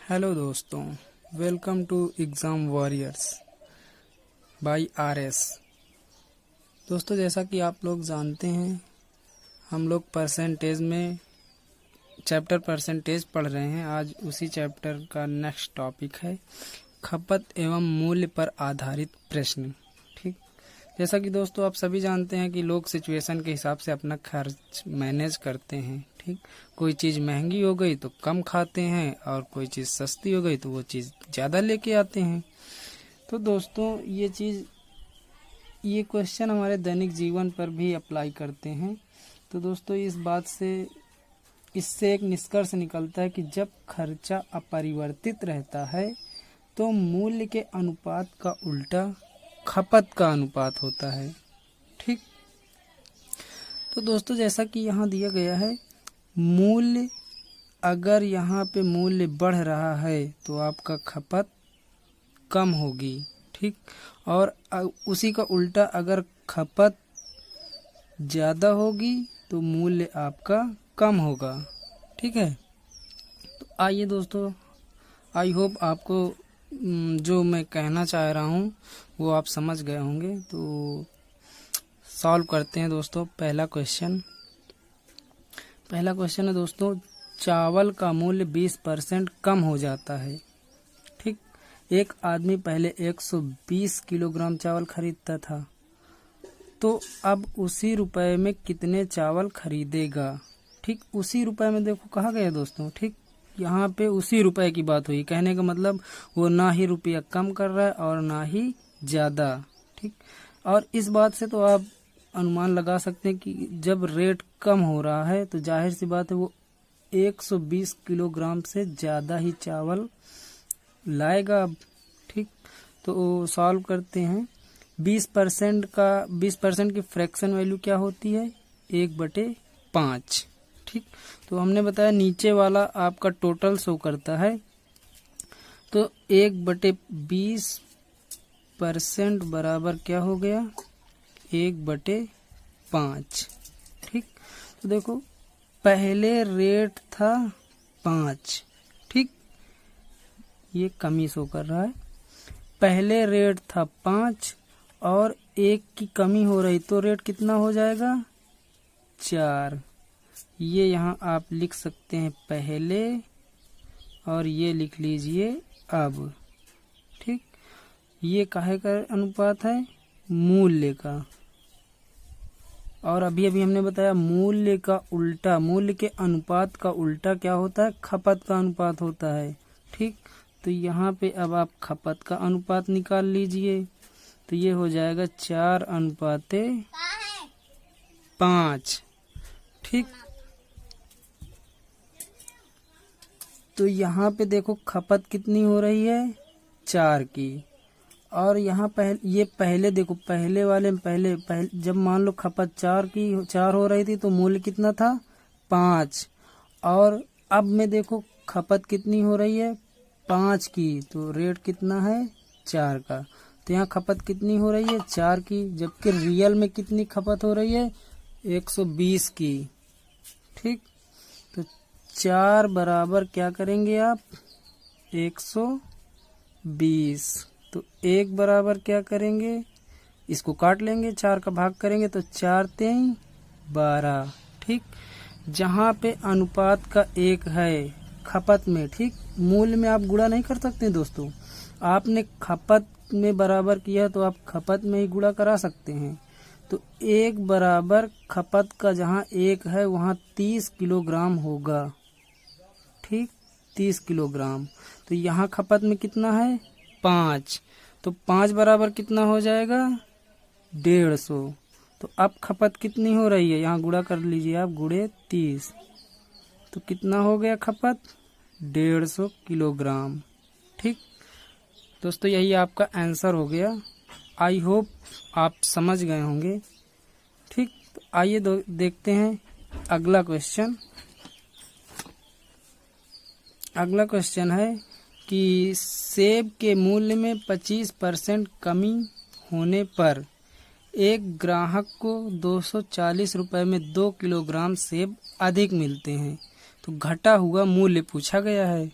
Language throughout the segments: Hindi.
हेलो दोस्तों, welcome to exam warriors by RS. दोस्तों, जैसा कि आप लोग जानते हैं, हम लोग परसेंटेज में चैप्टर परसेंटेज पढ़ रहे हैं। आज उसी चैप्टर का नेक्स्ट टॉपिक है खपत एवं मूल्य पर आधारित प्रश्न। ठीक, जैसा कि दोस्तों आप सभी जानते हैं कि लोग सिचुएशन के हिसाब से अपना खर्च मैनेज करते हैं। ठीक, कोई चीज़ महंगी हो गई तो कम खाते हैं और कोई चीज़ सस्ती हो गई तो वो चीज़ ज़्यादा लेके आते हैं। तो दोस्तों ये क्वेश्चन हमारे दैनिक जीवन पर भी अप्लाई करते हैं। तो दोस्तों इससे एक निष्कर्ष निकलता है कि जब खर्चा अपरिवर्तित रहता है तो मूल्य के अनुपात का उल्टा खपत का अनुपात होता है। ठीक, तो दोस्तों जैसा कि यहाँ दिया गया है, मूल्य अगर यहाँ पे मूल्य बढ़ रहा है तो आपका खपत कम होगी। ठीक, और उसी का उल्टा अगर खपत ज़्यादा होगी तो मूल्य आपका कम होगा। ठीक है, तो आइए दोस्तों, आई होप आपको जो मैं कहना चाह रहा हूँ वो आप समझ गए होंगे। तो सॉल्व करते हैं दोस्तों। पहला क्वेश्चन है दोस्तों, चावल का मूल्य 20% कम हो जाता है। ठीक, एक आदमी पहले 120 किलोग्राम चावल खरीदता था, तो अब उसी रुपए में कितने चावल खरीदेगा। ठीक, उसी रुपए में देखो कहा गया दोस्तों। ठीक, यहाँ पे उसी रुपए की बात हुई। कहने का मतलब वो ना ही रुपया कम कर रहा है और ना ही ज़्यादा। ठीक, और इस बात से तो आप अनुमान लगा सकते हैं कि जब रेट कम हो रहा है तो जाहिर सी बात है वो 120 किलोग्राम से ज़्यादा ही चावल लाएगा अब। ठीक, तो सॉल्व करते हैं। 20% की फ्रैक्शन वैल्यू क्या होती है? 1/5। ठीक, तो हमने बताया नीचे वाला आपका टोटल शो करता है, तो 1/20% बराबर क्या हो गया? 1/5। ठीक, तो देखो पहले रेट था 5। ठीक, ये कमी शो कर रहा है। पहले रेट था 5 और 1 की कमी हो रही तो रेट कितना हो जाएगा? 4। ये यहाँ आप लिख सकते हैं पहले और ये लिख लीजिए अब। ठीक, ये काहे का अनुपात है? मूल्य का। और अभी हमने बताया मूल्य का उल्टा, मूल्य के अनुपात का उल्टा क्या होता है? खपत का अनुपात होता है। ठीक, तो यहाँ पे अब आप खपत का अनुपात निकाल लीजिए, तो ये हो जाएगा 4:5। ठीक, तो यहाँ पे देखो खपत कितनी हो रही है? 4 की। और यहाँ पहले देखो, पहले वाले में पहले जब मान लो खपत 4 हो रही थी तो मूल्य कितना था? 5। और अब में देखो खपत कितनी हो रही है? 5 की, तो रेट कितना है? 4 का। तो यहाँ खपत कितनी हो रही है? 4 की, जबकि रियल में कितनी खपत हो रही है? 120 की। ठीक, तो 4 बराबर क्या करेंगे आप? 120। तो 1 बराबर क्या करेंगे? इसको काट लेंगे, 4 का भाग करेंगे तो 4×3 = 12। ठीक, जहाँ पे अनुपात का 1 है खपत में, ठीक, मूल्य में आप गुणा नहीं कर सकते दोस्तों। आपने खपत में बराबर किया तो आप खपत में ही गुणा करा सकते हैं। तो 1 बराबर खपत का जहाँ 1 है वहाँ 30 किलोग्राम होगा। ठीक, 30 किलोग्राम। तो यहाँ खपत में कितना है? 5। तो 5 बराबर कितना हो जाएगा? 150। तो अब खपत कितनी हो रही है? यहाँ गुणा कर लीजिए आप, गुणे 30, तो कितना हो गया खपत? 150 किलोग्राम। ठीक दोस्तों, यही आपका आंसर हो गया। आई होप आप समझ गए होंगे। ठीक, तो आइए देखते हैं अगला क्वेश्चन। अगला क्वेश्चन है कि सेब के मूल्य में 25% कमी होने पर एक ग्राहक को 240 रुपये में 2 किलोग्राम सेब अधिक मिलते हैं। तो घटा हुआ मूल्य पूछा गया है।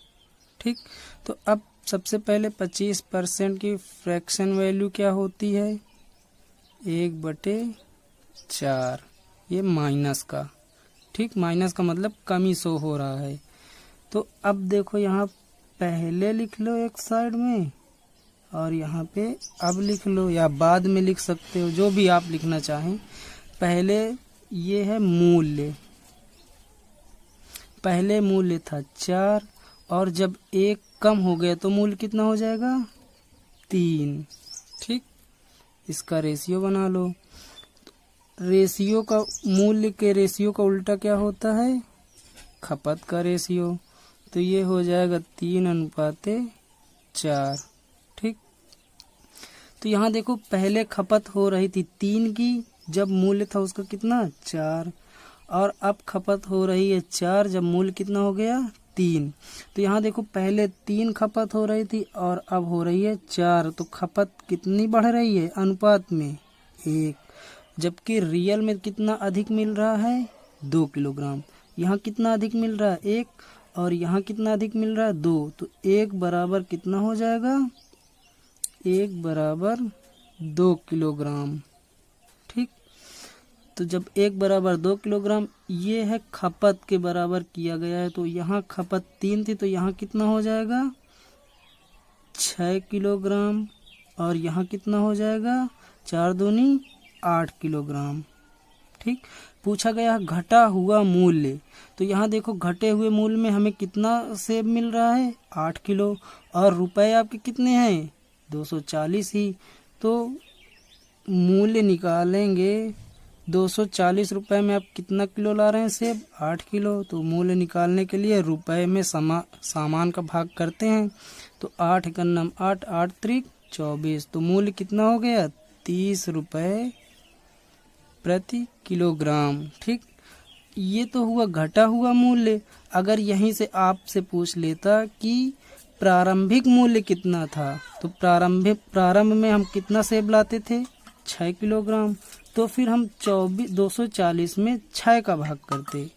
ठीक। तो अब सबसे पहले 25% की फ्रैक्शन वैल्यू क्या होती है, 1/4, ये माइनस का, ठीक, माइनस का मतलब कमी शो हो रहा है। तो अब देखो यहाँ पहले लिख लो एक साइड में और यहाँ पे अब लिख लो, या बाद में लिख सकते हो, जो भी आप लिखना चाहें। पहले ये है मूल्य, पहले मूल्य था 4 और जब 1 कम हो गया तो मूल्य कितना हो जाएगा, 3, ठीक। इसका रेशियो बना लो। रेशियो का, मूल्य के रेशियो का उल्टा क्या होता है, खपत का रेशियो। तो ये हो जाएगा 3:4, ठीक। तो यहाँ देखो पहले खपत हो रही थी 3 की, जब मूल्य था उसका कितना, 4, और अब खपत हो रही है 4 जब मूल्य कितना हो गया, 3। तो यहाँ देखो पहले 3 खपत हो रही थी और अब हो रही है 4, तो खपत कितनी बढ़ रही है अनुपात में, 1, जबकि रियल में कितना अधिक मिल रहा है, 2 किलोग्राम। यहाँ कितना अधिक मिल रहा है, 1, और यहाँ कितना अधिक मिल रहा है, 2। तो 1 बराबर कितना हो जाएगा, 1 बराबर 2 किलोग्राम, ठीक। तो जब 1 बराबर 2 किलोग्राम, ये है खपत के बराबर किया गया है। तो यहाँ खपत 3 थी तो यहाँ कितना हो जाएगा, 6 किलोग्राम, और यहाँ कितना हो जाएगा, 4 दूनी 8 किलोग्राम, ठीक। पूछा गया घटा हुआ मूल्य, तो यहाँ देखो घटे हुए मूल्य में हमें कितना सेब मिल रहा है, 8 किलो, और रुपए आपके कितने हैं, 240 ही। तो मूल्य निकालेंगे, 240 रुपए में आप कितना किलो ला रहे हैं सेब, 8 किलो। तो मूल्य निकालने के लिए रुपए में सामान का भाग करते हैं। तो 8 × 9 8, 8 × 3 24, तो मूल्य कितना हो गया, 30 रुपए प्रति किलोग्राम, ठीक। ये तो हुआ घटा हुआ मूल्य। अगर यहीं से आपसे पूछ लेता कि प्रारंभिक मूल्य कितना था, तो प्रारंभ में हम कितना सेब लाते थे, 6 किलोग्राम, तो फिर हम 240 में 6 का भाग करते,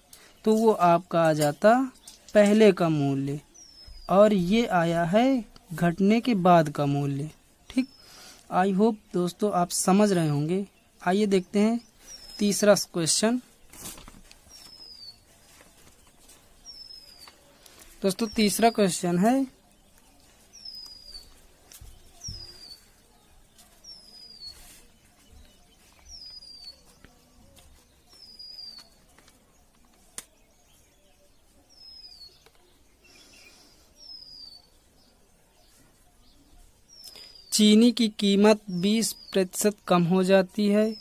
तो वो आपका आ जाता पहले का मूल्य, और ये आया है घटने के बाद का मूल्य, ठीक। आई होप दोस्तों आप समझ रहे होंगे। आइए देखते हैं तीसरा क्वेश्चन। दोस्तों तीसरा क्वेश्चन है, चीनी की कीमत 20% कम हो जाती है।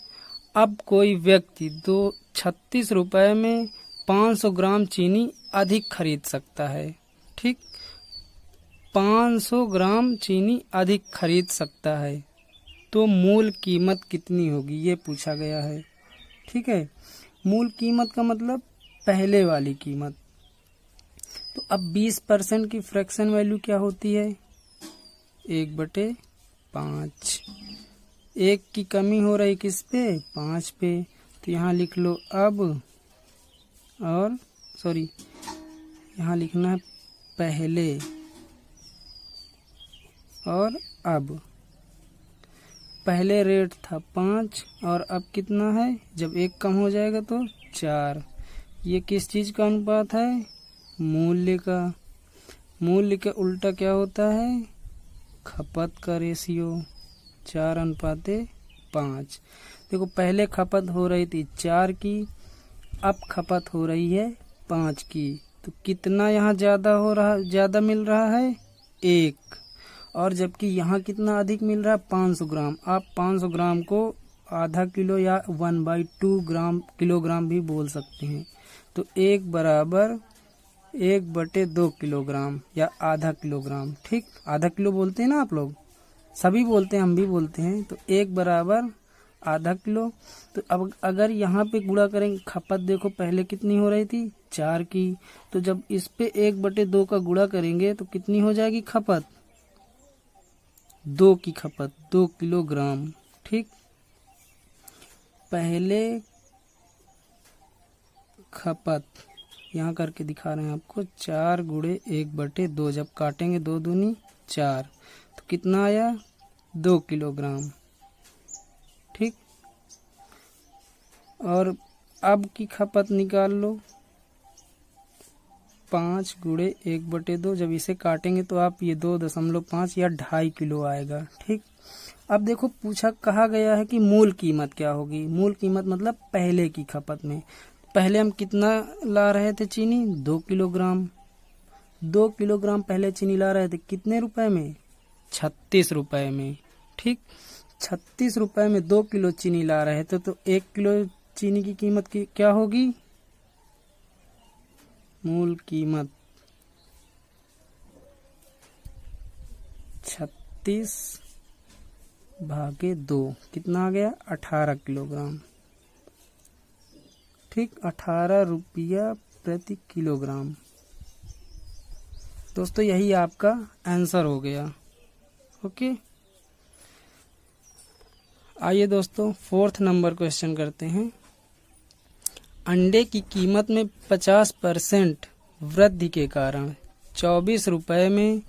अब कोई व्यक्ति 36 रुपए में 500 ग्राम चीनी अधिक खरीद सकता है, ठीक। 500 ग्राम चीनी अधिक खरीद सकता है, तो मूल कीमत कितनी होगी, ये पूछा गया है, ठीक है। मूल कीमत का मतलब पहले वाली कीमत। तो अब 20% की फ्रैक्शन वैल्यू क्या होती है, 1/5। 1 की कमी हो रही किस पे, 5 पे। तो यहाँ लिख लो अब, और सॉरी यहाँ लिखना है पहले और अब। पहले रेट था 5 और अब कितना है, जब 1 कम हो जाएगा तो 4। ये किस चीज़ का अनुपात है, मूल्य का। मूल्य का उल्टा क्या होता है, खपत का रेशियो, 4:5। देखो पहले खपत हो रही थी 4 की, अब खपत हो रही है 5 की। तो कितना यहाँ ज़्यादा मिल रहा है, 1, और जबकि यहाँ कितना अधिक मिल रहा है, 500 ग्राम। आप 500 ग्राम को आधा किलो या 1/2 किलोग्राम भी बोल सकते हैं। तो 1 बराबर 1/2 किलोग्राम या आधा किलोग्राम, ठीक। आधा किलो बोलते हैं ना आप लोग, सभी बोलते हैं, हम भी बोलते हैं। तो 1 बराबर आधा किलो। तो अब अगर यहाँ पे गुणा करेंगे, खपत देखो पहले कितनी हो रही थी, 4 की। तो जब इस पे 1/2 का गुणा करेंगे तो कितनी हो जाएगी खपत, 2 की खपत, 2 किलोग्राम, ठीक। पहले खपत यहाँ करके दिखा रहे हैं आपको। 4 गुणे 1/2, जब काटेंगे 2 दूनी 4, तो कितना आया 2 किलोग्राम। ठीक, और अब की खपत निकाल लो। 5 गुणे 1/2, जब इसे काटेंगे तो आप ये 2.5 या 2.5 किलो आएगा। ठीक, अब देखो पूछा कहा गया है कि मूल कीमत क्या होगी। मूल कीमत मतलब पहले की खपत में। पहले हम कितना ला रहे थे चीनी, 2 किलोग्राम। 2 किलोग्राम पहले चीनी ला रहे थे, कितने रुपए में, 36 रुपए में। ठीक, 36 रुपए में 2 किलो चीनी ला रहे थे, तो 1 किलो चीनी की कीमत की क्या होगी, मूल कीमत 36/2, कितना आ गया 18 किलोग्राम। ठीक, 18 रुपया प्रति किलोग्राम। दोस्तों यही आपका आंसर हो गया। ओके, आइए दोस्तों 4th नंबर क्वेश्चन करते हैं। अंडे की कीमत में 50% वृद्धि के कारण 24 रुपए में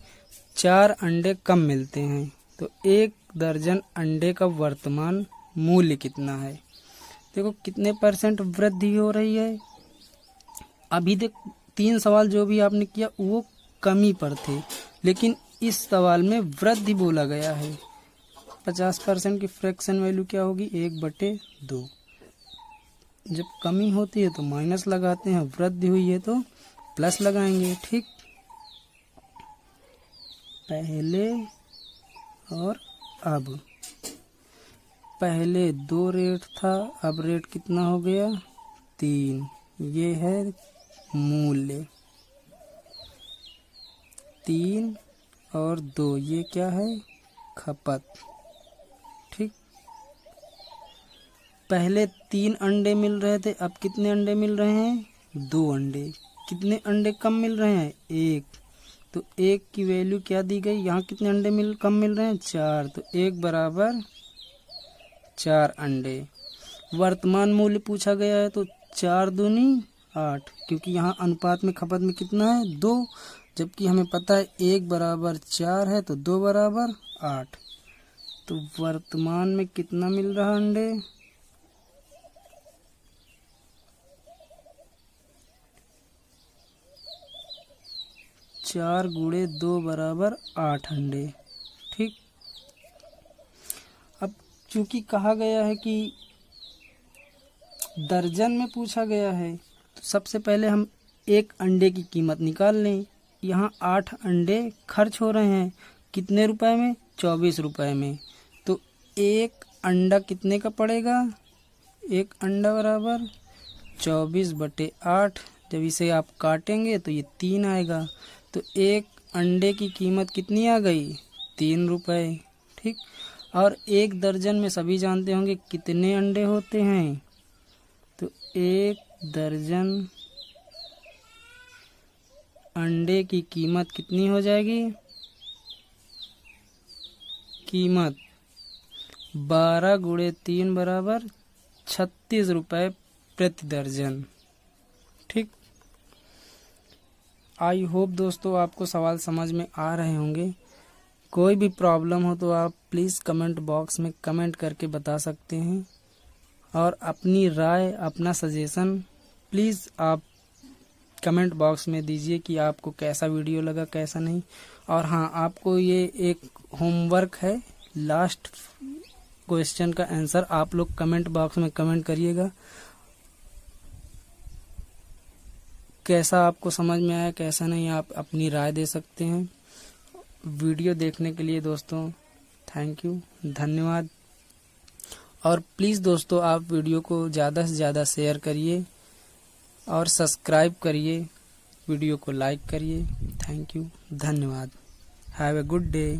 4 अंडे कम मिलते हैं, तो 1 दर्जन अंडे का वर्तमान मूल्य कितना है। देखो कितने % वृद्धि हो रही है। अभी देख 3 सवाल जो भी आपने किया वो कमी पर थे, लेकिन इस सवाल में वृद्धि बोला गया है। 50% की फ्रैक्शन वैल्यू क्या होगी, 1/2। जब कमी होती है तो माइनस लगाते हैं, वृद्धि हुई है तो प्लस लगाएंगे। ठीक, पहले और अब, पहले 2 रेट था, अब रेट कितना हो गया 3। ये है मूल्य, 3 और 2, ये क्या है खपत। ठीक, पहले 3 अंडे मिल रहे थे, अब कितने अंडे मिल रहे हैं, 2 अंडे। कितने अंडे कम मिल रहे हैं, 1। तो 1 की वैल्यू क्या दी गई, यहाँ कितने अंडे कम मिल रहे हैं, 4, तो 1 बराबर 4 अंडे। वर्तमान मूल्य पूछा गया है, तो 4 दूनी 8, क्योंकि यहाँ अनुपात में खपत में कितना है 2, जबकि हमें पता है 1 बराबर 4 है, तो 2 बराबर 8। तो वर्तमान में कितना मिल रहा अंडे, 4 गुणे 2 बराबर 8 अंडे। ठीक, अब चूंकि कहा गया है कि दर्जन में पूछा गया है, तो सबसे पहले हम 1 अंडे की कीमत निकाल लें। यहाँ 8 अंडे खर्च हो रहे हैं, कितने रुपए में, 24 रुपए में। तो 1 अंडा कितने का पड़ेगा, 1 अंडा बराबर 24/8। जब इसे आप काटेंगे तो ये 3 आएगा, तो 1 अंडे की कीमत कितनी आ गई, 3 रुपए। ठीक, और 1 दर्जन में सभी जानते होंगे कितने अंडे होते हैं, तो 1 दर्जन अंडे की कीमत कितनी हो जाएगी, कीमत 12 गुणे 3 बराबर 36 रुपए प्रति दर्जन। ठीक, आई होप दोस्तों आपको सवाल समझ में आ रहे होंगे। कोई भी प्रॉब्लम हो तो आप प्लीज़ कमेंट बॉक्स में कमेंट करके बता सकते हैं, और अपनी राय अपना सजेशन प्लीज़ आप कमेंट बॉक्स में दीजिए कि आपको कैसा वीडियो लगा कैसा नहीं। और हाँ, आपको ये एक होमवर्क है, लास्ट क्वेश्चन का आंसर आप लोग कमेंट बॉक्स में कमेंट करिएगा, कैसा आपको समझ में आया कैसा नहीं, आप अपनी राय दे सकते हैं। वीडियो देखने के लिए दोस्तों थैंक यू, धन्यवाद। और प्लीज़ दोस्तों आप वीडियो को ज़्यादा से ज़्यादा शेयर करिए और सब्सक्राइब करिए, वीडियो को लाइक करिए। थैंक यू, धन्यवाद। Have a good day.